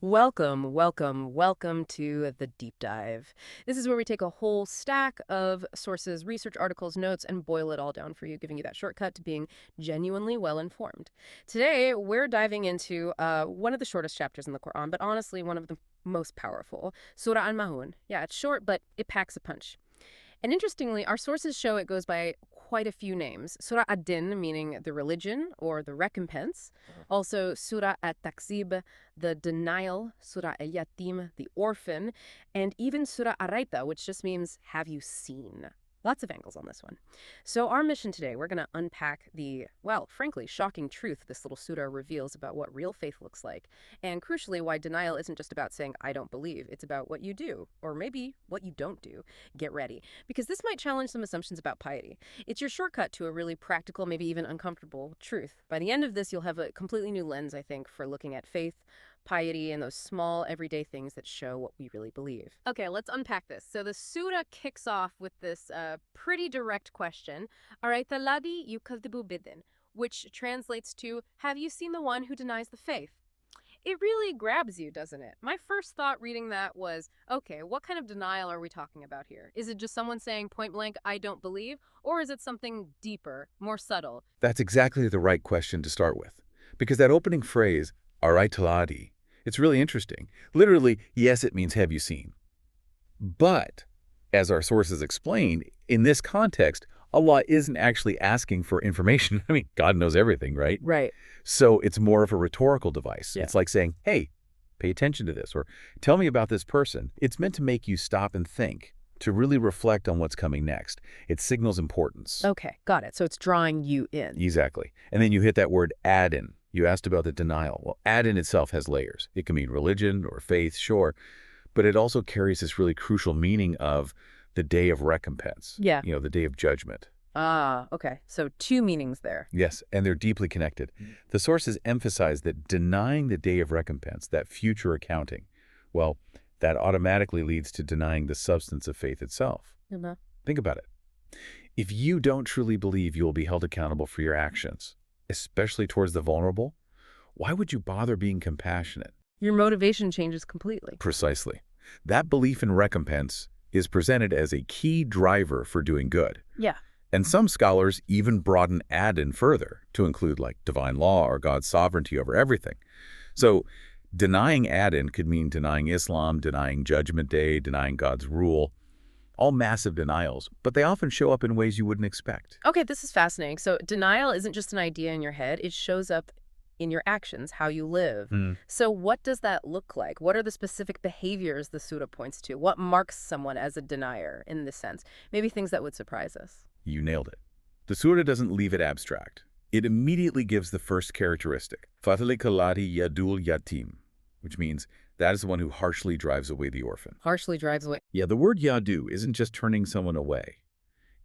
Welcome, welcome, welcome to the deep dive. This is where we take a whole stack of sources, research articles, notes, and boil it all down for you, giving you that shortcut to being genuinely well-informed. Today, we're diving into one of the shortest chapters in the Quran, but honestly, one of the most powerful, Surah Al-Ma'un. Yeah, it's short, but it packs a punch. And interestingly, our sources show it goes by quite a few names. Surah ad-Din, meaning the religion or the recompense. Also, Surah at-Taksib, the denial. Surah al-Yatim, the orphan. And even Surah ar-Raita, which just means, have you seen? Lots of angles on this one. So our mission today, we're going to unpack the, well, frankly, shocking truth this little surah reveals about what real faith looks like. And crucially, why denial isn't just about saying, I don't believe. It's about what you do, or maybe what you don't do. Get ready, because this might challenge some assumptions about piety. It's your shortcut to a really practical, maybe even uncomfortable truth. By the end of this, you'll have a completely new lens, I think, for looking at faith, piety, and those small everyday things that show what we really believe. Okay, let's unpack this. So the surah kicks off with this pretty direct question, Arayta alladhi yukadhibu bidin, which translates to, have you seen the one who denies the faith? It really grabs you, doesn't it? My first thought reading that was, okay, what kind of denial are we talking about here? Is it just someone saying point blank, I don't believe? Or is it something deeper, more subtle? That's exactly the right question to start with. Because that opening phrase, "Araytaladi," it's really interesting. Literally, yes, it means have you seen. But, as our sources explain, in this context, Allah isn't actually asking for information. I mean, God knows everything, right? Right. So it's more of a rhetorical device. Yeah. It's like saying, hey, pay attention to this, or tell me about this person. It's meant to make you stop and think, to really reflect on what's coming next. It signals importance. Okay, got it. So it's drawing you in. Exactly. And then you hit that word add-in. You asked about the denial. Well, add-in itself has layers. It can mean religion or faith, sure, but it also carries this really crucial meaning of the day of recompense. Yeah. The day of judgment. Ah, okay. So two meanings there. Yes, and they're deeply connected. The sources emphasize that denying the day of recompense, that future accounting, well, that automatically leads to denying the substance of faith itself. Think about it. If you don't truly believe you will be held accountable for your actions, especially towards the vulnerable, why would you bother being compassionate? Your motivation changes completely. Precisely. That belief in recompense is presented as a key driver for doing good. Yeah. And some scholars even broaden add-in further to include like divine law or God's sovereignty over everything. So denying add-in could mean denying Islam, denying Judgment Day, denying God's rule. All massive denials, but they often show up in ways you wouldn't expect. Okay, this is fascinating. So denial isn't just an idea in your head. It shows up in your actions, how you live. So what does that look like? What are the specific behaviors the surah points to? What marks someone as a denier in this sense? Maybe things that would surprise us. You nailed it. The surah doesn't leave it abstract. It immediately gives the first characteristic, Fatali kaladi yadul yatim, which means that is the one who harshly drives away the orphan. Harshly drives away. Yeah, the word yadu isn't just turning someone away.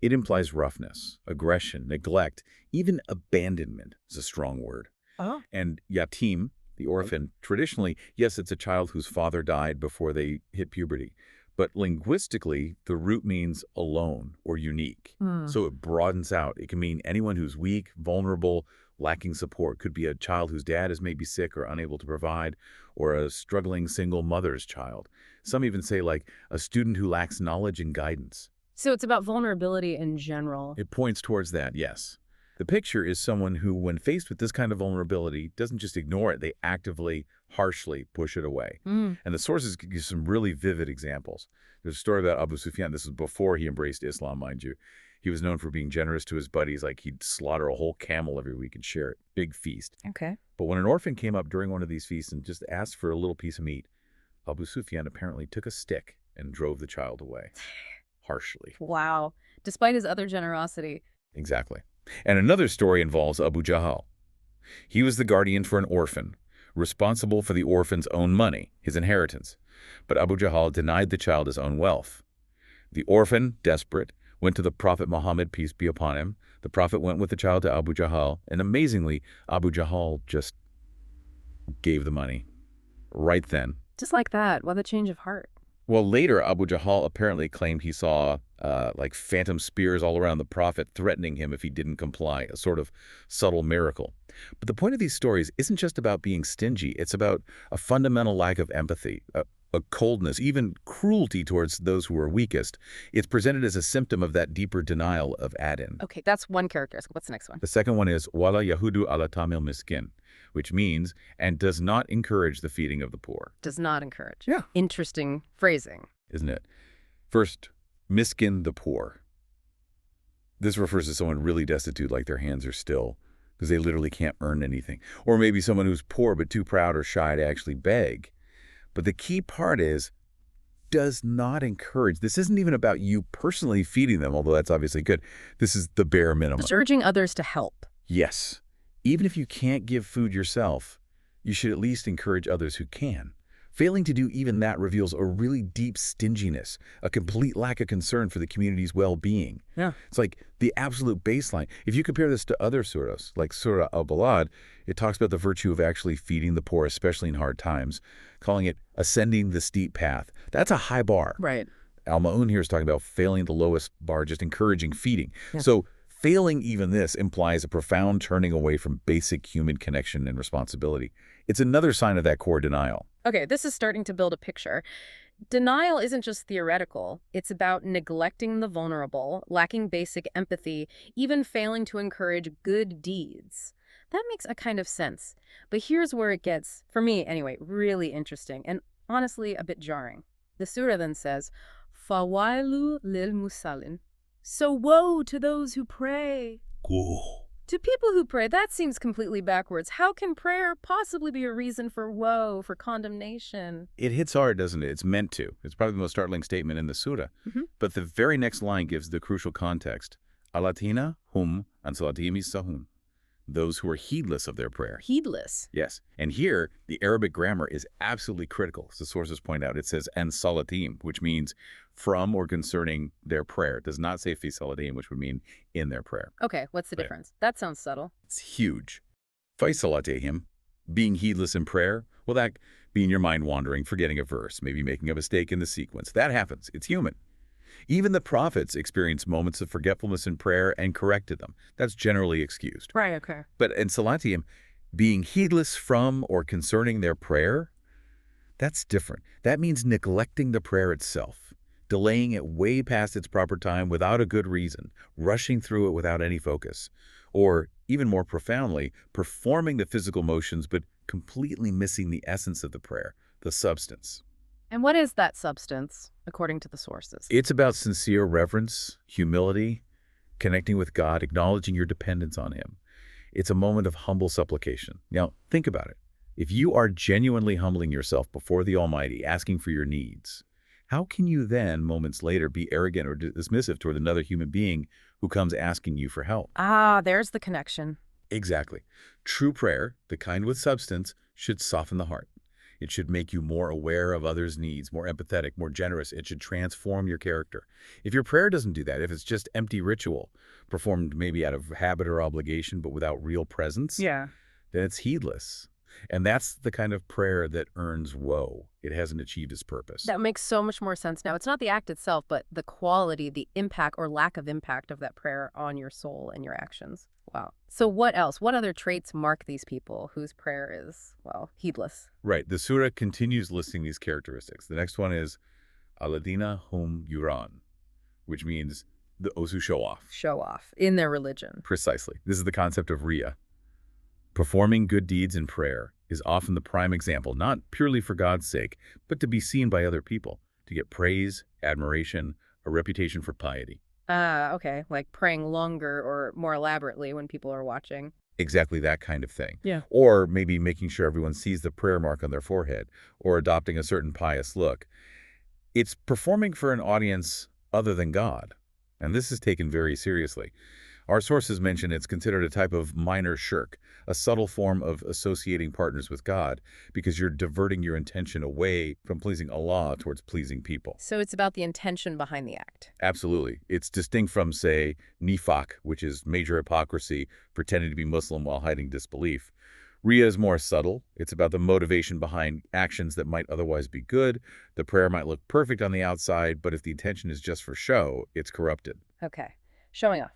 It implies roughness, aggression, neglect, even abandonment is a strong word. Oh. And yatim, the orphan, traditionally, yes, it's a child whose father died before they hit puberty. But linguistically, the root means alone or unique. So it broadens out. It can mean anyone who's weak, vulnerable, lacking support. Could be a child whose dad is maybe sick or unable to provide, or a struggling single mother's child. Some even say like a student who lacks knowledge and guidance. So it's about vulnerability in general. It points towards that, yes. The picture is someone who, when faced with this kind of vulnerability, doesn't just ignore it. They actively, harshly push it away. And the sources give you some really vivid examples. There's a story about Abu Sufyan. This was before he embraced Islam, mind you. He was known for being generous to his buddies, like he'd slaughter a whole camel every week and share it. Big feast. Okay. But when an orphan came up during one of these feasts and just asked for a little piece of meat, Abu Sufyan apparently took a stick and drove the child away. Harshly. Wow. Despite his other generosity. Exactly. And another story involves Abu Jahl. He was the guardian for an orphan, responsible for the orphan's own money, his inheritance. But Abu Jahl denied the child his own wealth. The orphan, desperate, went to the Prophet Muhammad, peace be upon him. The Prophet went with the child to Abu Jahl, and amazingly, Abu Jahl just gave the money. Right then. Just like that. What a change of heart. Well, later, Abu Jahl apparently claimed he saw like phantom spears all around the Prophet threatening him if he didn't comply, a sort of subtle miracle. But the point of these stories isn't just about being stingy. It's about a fundamental lack of empathy, a coldness, even cruelty towards those who are weakest. It's presented as a symptom of that deeper denial of Adin. Okay, that's one characteristic. What's the next one? The second one is wala yahudu ala thamil miskin, which means and does not encourage the feeding of the poor. Does not encourage. Yeah. Interesting phrasing. Isn't it? First, miskin, the poor. This refers to someone really destitute, like their hands are still, because they literally can't earn anything. Or maybe someone who's poor but too proud or shy to actually beg. But the key part is, does not encourage. This isn't even about you personally feeding them, although that's obviously good. This is the bare minimum. It's urging others to help. Yes. Even if you can't give food yourself, you should at least encourage others who can. Failing to do even that reveals a really deep stinginess, a complete lack of concern for the community's well-being. Yeah. It's like the absolute baseline. If you compare this to other surahs, like Surah Al-Balad, it talks about the virtue of actually feeding the poor, especially in hard times, calling it ascending the steep path. That's a high bar. Right. Al-Ma'un here is talking about failing the lowest bar, just encouraging feeding. Yeah. So failing even this implies a profound turning away from basic human connection and responsibility. It's another sign of that core denial. Okay, this is starting to build a picture. Denial isn't just theoretical. It's about neglecting the vulnerable, lacking basic empathy, even failing to encourage good deeds. That makes a kind of sense. But here's where it gets, for me anyway, really interesting and honestly a bit jarring. The surah then says, Fawailu lil musallin. So woe to those who pray. Cool. To people who pray, that seems completely backwards. How can prayer possibly be a reason for woe, for condemnation? It hits hard, doesn't it? It's meant to. It's probably the most startling statement in the surah. But the very next line gives the crucial context. Alatina hum an salatihim sahun. Those who are heedless of their prayer. Heedless. Yes. And here, the Arabic grammar is absolutely critical. As the sources point out, it says an salatim, which means from or concerning their prayer. It does not say fi salatim, which would mean in their prayer. Okay, what's the difference? That sounds subtle. It's huge. Fi salatihim, being heedless in prayer, well, that being your mind wandering, forgetting a verse, maybe making a mistake in the sequence. That happens. It's human. Even the prophets experienced moments of forgetfulness in prayer and corrected them. That's generally excused. Right, okay. But in salatihim, being heedless from or concerning their prayer, that's different. That means neglecting the prayer itself, delaying it way past its proper time without a good reason, rushing through it without any focus, or even more profoundly, performing the physical motions but completely missing the essence of the prayer, the substance. And what is that substance, according to the sources? It's about sincere reverence, humility, connecting with God, acknowledging your dependence on Him. It's a moment of humble supplication. Now, think about it. If you are genuinely humbling yourself before the Almighty, asking for your needs, how can you then, moments later, be arrogant or dismissive toward another human being who comes asking you for help? Ah, there's the connection. Exactly. True prayer, the kind with substance, should soften the heart. It should make you more aware of others' needs, more empathetic, more generous. It should transform your character. If your prayer doesn't do that, if it's just empty ritual, performed maybe out of habit or obligation but without real presence, Yeah. then it's heedless. And that's the kind of prayer that earns woe. It hasn't achieved its purpose. That makes so much more sense now. It's not the act itself, but the quality, the impact or lack of impact of that prayer on your soul and your actions. Wow. So what else? What other traits mark these people whose prayer is, well, heedless? Right. The surah continues listing these characteristics. The next one is Aladina hum yuran, which means those who show off. Show off in their religion. Precisely. This is the concept of Riyah. Performing good deeds in prayer is often the prime example, not purely for God's sake, but to be seen by other people, to get praise, admiration, a reputation for piety. Ah, okay. Like praying longer or more elaborately when people are watching. Exactly that kind of thing. Yeah. Or maybe making sure everyone sees the prayer mark on their forehead, or adopting a certain pious look. It's performing for an audience other than God, and this is taken very seriously. Our sources mention it's considered a type of minor shirk, a subtle form of associating partners with God, because you're diverting your intention away from pleasing Allah towards pleasing people. So it's about the intention behind the act. Absolutely. It's distinct from, say, nifaq, which is major hypocrisy, pretending to be Muslim while hiding disbelief. Riyah is more subtle. It's about the motivation behind actions that might otherwise be good. The prayer might look perfect on the outside, but if the intention is just for show, it's corrupted. Okay. Showing off.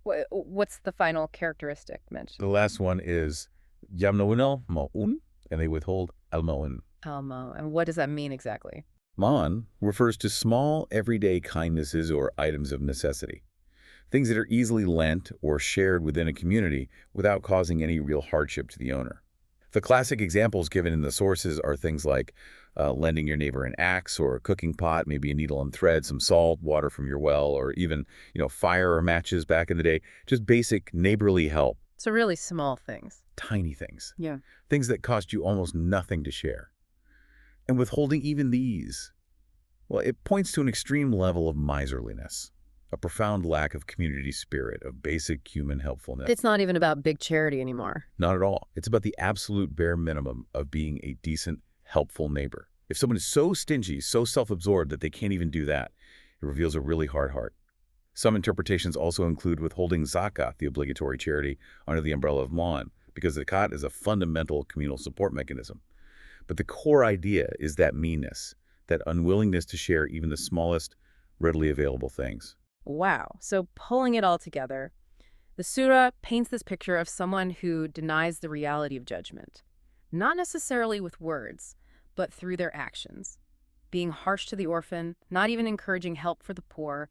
What's the final characteristic The mentioned? last one is Yamnaunal Ma'un, and they withhold Al-Ma'un. Elmo. And what does that mean exactly? Ma'an refers to small, everyday kindnesses or items of necessity, things that are easily lent or shared within a community without causing any real hardship to the owner. The classic examples given in the sources are things like lending your neighbor an axe or a cooking pot, maybe a needle and thread, some salt, water from your well, or even, fire or matches back in the day. Just basic neighborly help, So really small things. tiny things, Yeah. things that cost you almost nothing to share. And withholding even these, well, it points to an extreme level of miserliness, a profound lack of community spirit, of basic human helpfulness. It's not even about big charity anymore. Not at all. It's about the absolute bare minimum of being a decent, helpful neighbor. If someone is so stingy, so self-absorbed that they can't even do that, it reveals a really hard heart. Some interpretations also include withholding zakat, the obligatory charity, under the umbrella of Ma'an, because zakat is a fundamental communal support mechanism. But the core idea is that meanness, that unwillingness to share even the smallest, readily available things. Wow. So pulling it all together, the surah paints this picture of someone who denies the reality of judgment, not necessarily with words, but through their actions. Being harsh to the orphan, not even encouraging help for the poor,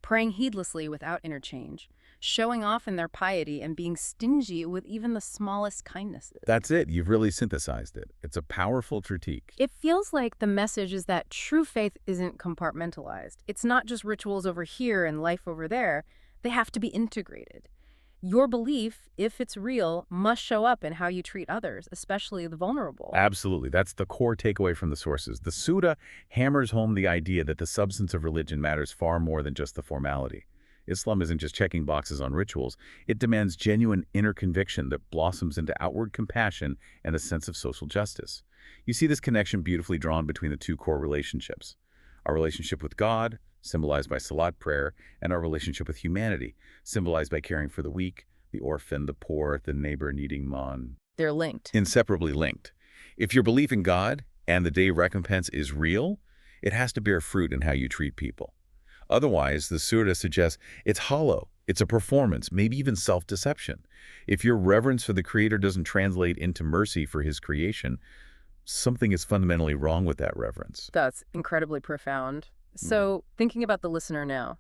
praying heedlessly without interchange, showing off in their piety, and being stingy with even the smallest kindnesses. That's it. You've really synthesized it. It's a powerful critique. It feels like the message is that true faith isn't compartmentalized. It's not just rituals over here and life over there. They have to be integrated. Your belief, if it's real, must show up in how you treat others, especially the vulnerable. Absolutely. That's the core takeaway from the sources. The Sutta hammers home the idea that the substance of religion matters far more than just the formality. Islam isn't just checking boxes on rituals. It demands genuine inner conviction that blossoms into outward compassion and a sense of social justice. You see this connection beautifully drawn between the two core relationships. Our relationship with God, symbolized by salat prayer, and our relationship with humanity, symbolized by caring for the weak, the orphan, the poor, the neighbor needing man. They're linked. Inseparably linked. If your belief in God and the day of recompense is real, it has to bear fruit in how you treat people. Otherwise, the surah suggests it's hollow, it's a performance, maybe even self-deception. If your reverence for the Creator doesn't translate into mercy for His creation, something is fundamentally wrong with that reverence. That's incredibly profound. So, thinking about the listener now,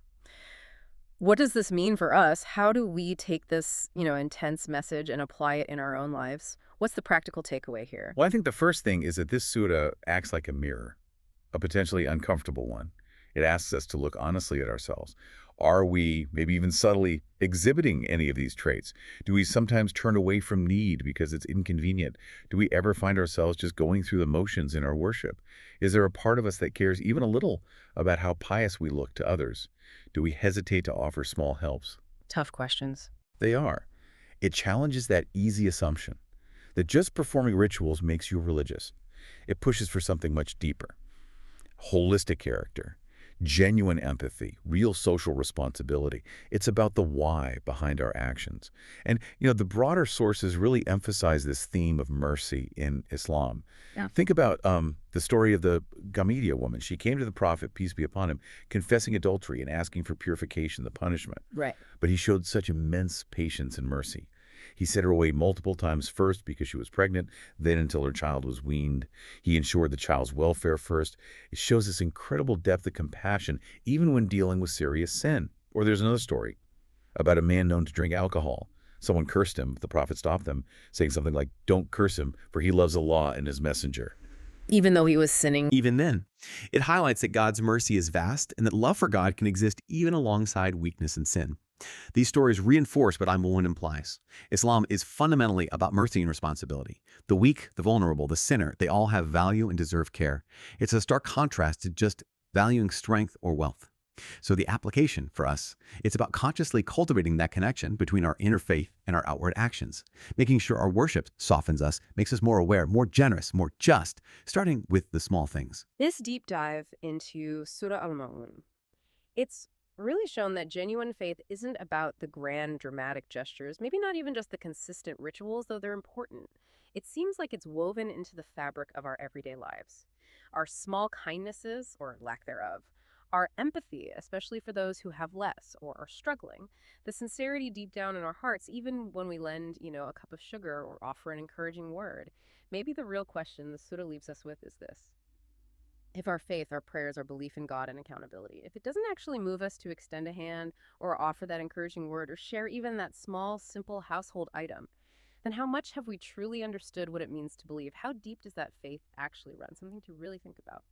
what does this mean for us? How do we take this, intense message and apply it in our own lives? What's the practical takeaway here? Well, I think the first thing is that this surah acts like a mirror, a potentially uncomfortable one. It asks us to look honestly at ourselves. Are we, maybe even subtly, exhibiting any of these traits? Do we sometimes turn away from need because it's inconvenient? Do we ever find ourselves just going through the motions in our worship? Is there a part of us that cares even a little about how pious we look to others? Do we hesitate to offer small helps? Tough questions. They are. It challenges that easy assumption that just performing rituals makes you religious. It pushes for something much deeper. Holistic character, genuine empathy, real social responsibility. It's about the why behind our actions. And, the broader sources really emphasize this theme of mercy in Islam. Yeah. Think about the story of the Ghamidiyya woman. She came to the Prophet, peace be upon him, confessing adultery and asking for purification, the punishment. Right. But he showed such immense patience and mercy. He sent her away multiple times, first because she was pregnant, then until her child was weaned. He ensured the child's welfare first. It shows this incredible depth of compassion, even when dealing with serious sin. Or there's another story about a man known to drink alcohol. Someone cursed him. The prophet stopped them, saying something like, "Don't curse him, for he loves Allah and his messenger." Even though he was sinning. Even then, it highlights that God's mercy is vast and that love for God can exist even alongside weakness and sin. These stories reinforce what Al-Ma'un implies. Islam is fundamentally about mercy and responsibility. The weak, the vulnerable, the sinner, they all have value and deserve care. It's a stark contrast to just valuing strength or wealth. So the application for us, it's about consciously cultivating that connection between our inner faith and our outward actions, making sure our worship softens us, makes us more aware, more generous, more just, starting with the small things. This deep dive into Surah Al-Ma'un, it's really shown that genuine faith isn't about the grand dramatic gestures, maybe not even just the consistent rituals, though they're important. It seems like it's woven into the fabric of our everyday lives. Our small kindnesses, or lack thereof, our empathy, especially for those who have less or are struggling, the sincerity deep down in our hearts, even when we lend, a cup of sugar or offer an encouraging word. Maybe the real question the Surah leaves us with is this. If our faith, our prayers, our belief in God and accountability, if it doesn't actually move us to extend a hand or offer that encouraging word or share even that small, simple household item, then how much have we truly understood what it means to believe? How deep does that faith actually run? Something to really think about.